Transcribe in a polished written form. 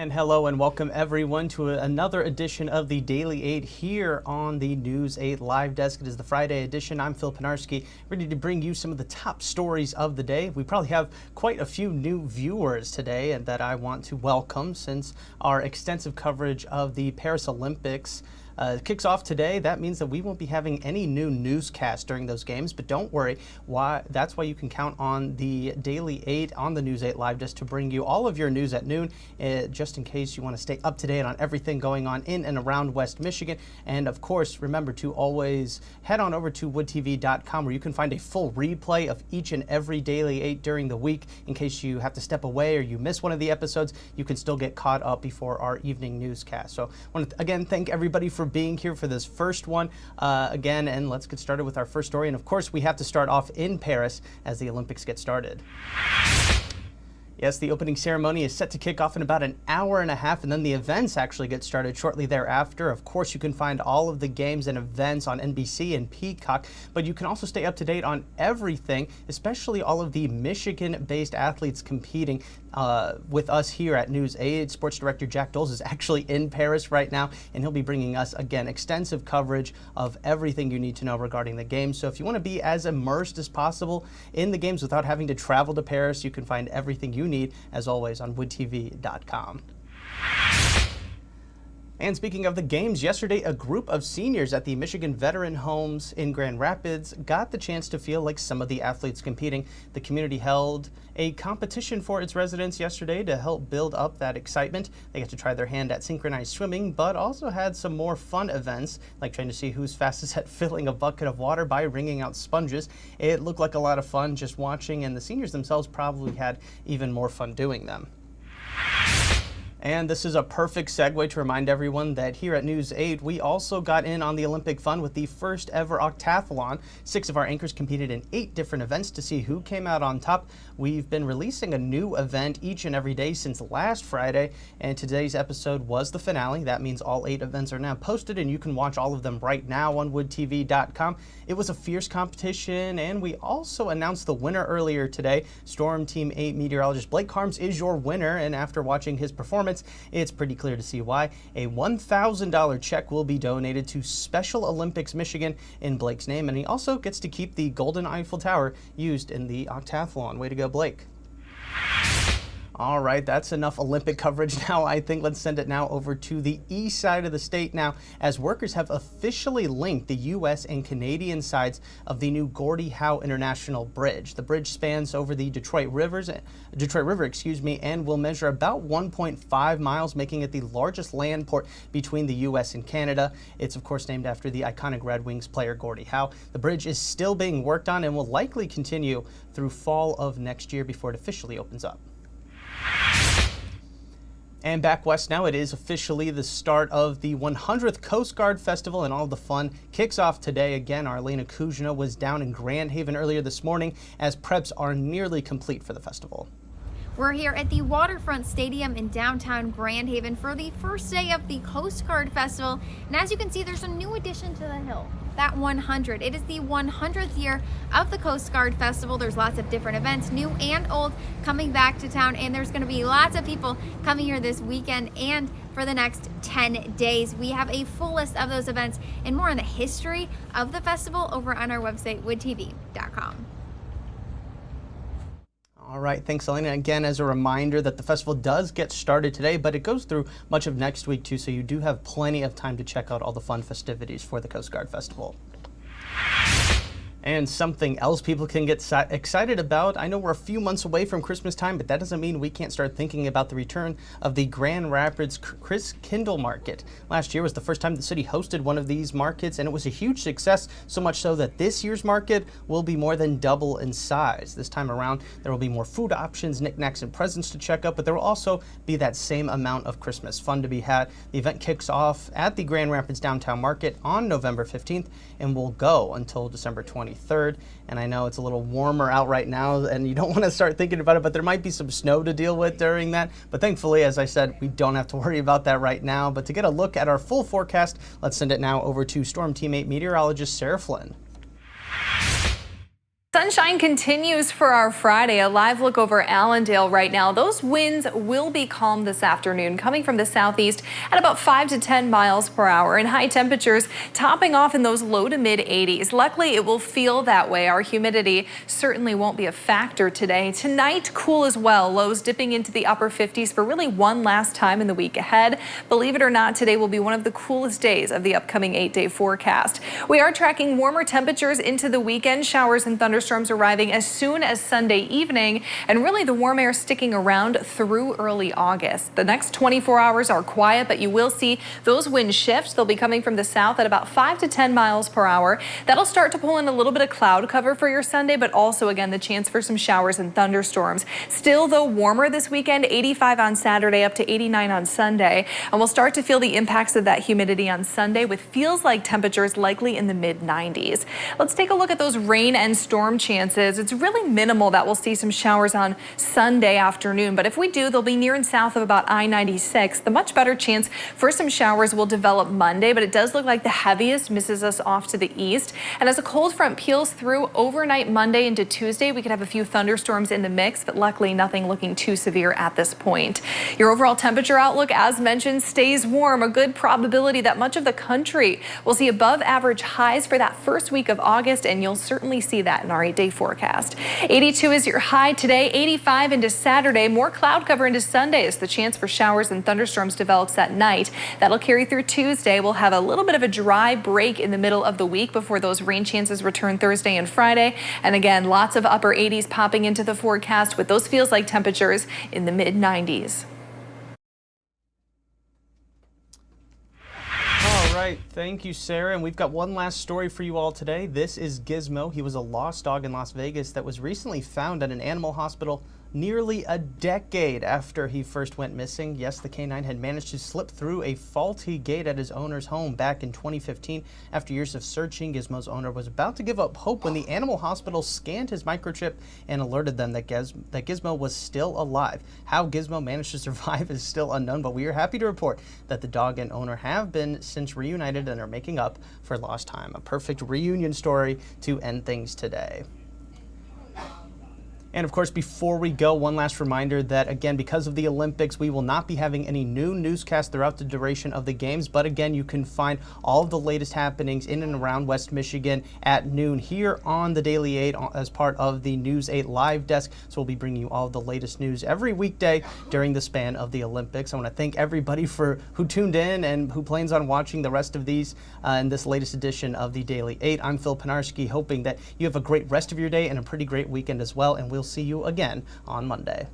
And hello and welcome everyone to another edition of the Daily 8 here on the News 8 Live Desk. It is the Friday edition. I'm Phil Penarski, ready to bring you some of the top stories of the day. We probably have quite a few new viewers today and that I want to welcome since our extensive coverage of the Paris Olympics kicks off today. That means that we won't be having any new newscasts during those games, but don't worry. That's why you can count on the Daily 8 on the News 8 Live Desk to bring you all of your news at noon, just in case you want to stay up to date on everything going on in and around West Michigan. And of course, remember to always head on over to woodtv.com where you can find a full replay of each and every Daily 8 during the week. In case you have to step away or you miss one of the episodes, you can still get caught up before our evening newscast. So I want to again thank everybody for being here for this first one again, and let's get started with our first story. And of course, we have to start off in Paris as the Olympics get started. Yes, the opening ceremony is set to kick off in about an hour and a half, and then the events actually get started shortly thereafter. Of course, you can find all of the games and events on NBC and Peacock, but you can also stay up to date on everything, especially all of the Michigan-based athletes competing with us here at News 8. Sports Director Jack Doles is actually in Paris right now, and he'll be bringing us, again, extensive coverage of everything you need to know regarding the games. So if you want to be as immersed as possible in the games without having to travel to Paris, you can find everything you need, as always, on woodtv.com. And speaking of the games, yesterday a group of seniors at the Michigan Veteran Homes in Grand Rapids got the chance to feel like some of the athletes competing. The community held a competition for its residents yesterday to help build up that excitement. They got to try their hand at synchronized swimming, but also had some more fun events, like trying to see who's fastest at filling a bucket of water by wringing out sponges. It looked like a lot of fun just watching, and the seniors themselves probably had even more fun doing them. And this is a perfect segue to remind everyone that here at News 8, we also got in on the Olympic fun with the first ever octathlon. 6 of our anchors competed in 8 different events to see who came out on top. We've been releasing a new event each and every day since last Friday, and today's episode was the finale. That means all 8 events are now posted, and you can watch all of them right now on woodtv.com. It was a fierce competition, and we also announced the winner earlier today. Storm Team 8 meteorologist Blake Harms is your winner, and after watching his performance, it's pretty clear to see why. A $1,000 check will be donated to Special Olympics Michigan in Blake's name, and he also gets to keep the Golden Eiffel Tower used in the octathlon. Way to go, Blake. All right, that's enough Olympic coverage now. I think let's send it now over to the east side of the state now, as workers have officially linked the U.S. and Canadian sides of the new Gordie Howe International Bridge. The bridge spans over the Detroit River, and will measure about 1.5 miles, making it the largest land port between the U.S. and Canada. It's of course named after the iconic Red Wings player Gordie Howe. The bridge is still being worked on and will likely continue through fall of next year before it officially opens up. And back west now, it is officially the start of the 100th Coast Guard Festival, and all the fun kicks off today. Again, Arlena Kuzna was down in Grand Haven earlier this morning as preps are nearly complete for the festival. We're here at the Waterfront Stadium in downtown Grand Haven for the first day of the Coast Guard Festival. And as you can see, there's a new addition to the hill, that 100. It is the 100th year of the Coast Guard Festival. There's lots of different events, new and old, coming back to town. And there's going to be lots of people coming here this weekend and for the next 10 days. We have a full list of those events and more on the history of the festival over on our website, woodtv.com. All right, thanks, Elena. Again, as a reminder that the festival does get started today, but it goes through much of next week too, so you do have plenty of time to check out all the fun festivities for the Coast Guard Festival. And something else people can get excited about. I know we're a few months away from Christmas time, but that doesn't mean we can't start thinking about the return of the Grand Rapids Christkindl Market. Last year was the first time the city hosted one of these markets, and it was a huge success, so much so that this year's market will be more than double in size. This time around, there will be more food options, knickknacks, and presents to check out, but there will also be that same amount of Christmas fun to be had. The event kicks off at the Grand Rapids Downtown Market on November 15th and will go until December 23rd. And I know it's a little warmer out right now and you don't want to start thinking about it, but there might be some snow to deal with during that. But thankfully, as I said, we don't have to worry about that right now. But to get a look at our full forecast, let's send it now over to Storm Team 8 meteorologist Sarah Flynn. sunshine continues for our Friday. A live look over Allendale right now. Those winds will be calm this afternoon, coming from the southeast at about 5 to 10 miles per hour, and high temperatures topping off in those low to mid 80s. Luckily, it will feel that way. Our humidity certainly won't be a factor today. Tonight, cool as well. Lows dipping into the upper 50s for really one last time in the week ahead. Believe it or not, today will be one of the coolest days of the upcoming 8-day forecast. We are tracking warmer temperatures into the weekend. Showers and thunderstorms arriving as soon as Sunday evening, and really the warm air sticking around through early August. The next 24 hours are quiet, but you will see those winds shift. They'll be coming from the south at about 5 to 10 miles per hour. That'll start to pull in a little bit of cloud cover for your Sunday, but also again the chance for some showers and thunderstorms. Still though warmer this weekend, 85 on Saturday up to 89 on Sunday, and we'll start to feel the impacts of that humidity on Sunday with feels like temperatures likely in the mid 90s. Let's take a look at those rain and storm chances. It's really minimal that we'll see some showers on Sunday afternoon, but if we do, they'll be near and south of about I-96. The much better chance for some showers will develop Monday, but it does look like the heaviest misses us off to the east. And as a cold front peels through overnight Monday into Tuesday, we could have a few thunderstorms in the mix, but luckily nothing looking too severe at this point. Your overall temperature outlook, as mentioned, stays warm. A good probability that much of the country will see above average highs for that first week of August, and you'll certainly see that in our 8-day forecast. 82 is your high today, 85 into Saturday. More cloud cover into Sunday as the chance for showers and thunderstorms develops at night. That'll carry through Tuesday. We'll have a little bit of a dry break in the middle of the week before those rain chances return Thursday and Friday. And again, lots of upper 80s popping into the forecast with those feels like temperatures in the mid 90s. All right, thank you, Sarah. And we've got one last story for you all today. This is Gizmo. He was a lost dog in Las Vegas that was recently found at an animal hospital nearly a decade after he first went missing. Yes, the canine had managed to slip through a faulty gate at his owner's home back in 2015. After years of searching, Gizmo's owner was about to give up hope when the animal hospital scanned his microchip and alerted them that Gizmo was still alive. How Gizmo managed to survive is still unknown, but we are happy to report that the dog and owner have been since reunited and are making up for lost time. A perfect reunion story to end things today. And of course, before we go, one last reminder that, again, because of the Olympics, we will not be having any new newscasts throughout the duration of the games. But again, you can find all of the latest happenings in and around West Michigan at noon here on the Daily 8 as part of the News 8 live desk. So we'll be bringing you all of the latest news every weekday during the span of the Olympics. I want to thank everybody who tuned in and who plans on watching the rest of these in this latest edition of the Daily 8. I'm Phil Penarski, hoping that you have a great rest of your day and a pretty great weekend as well. And we'll see you again on Monday.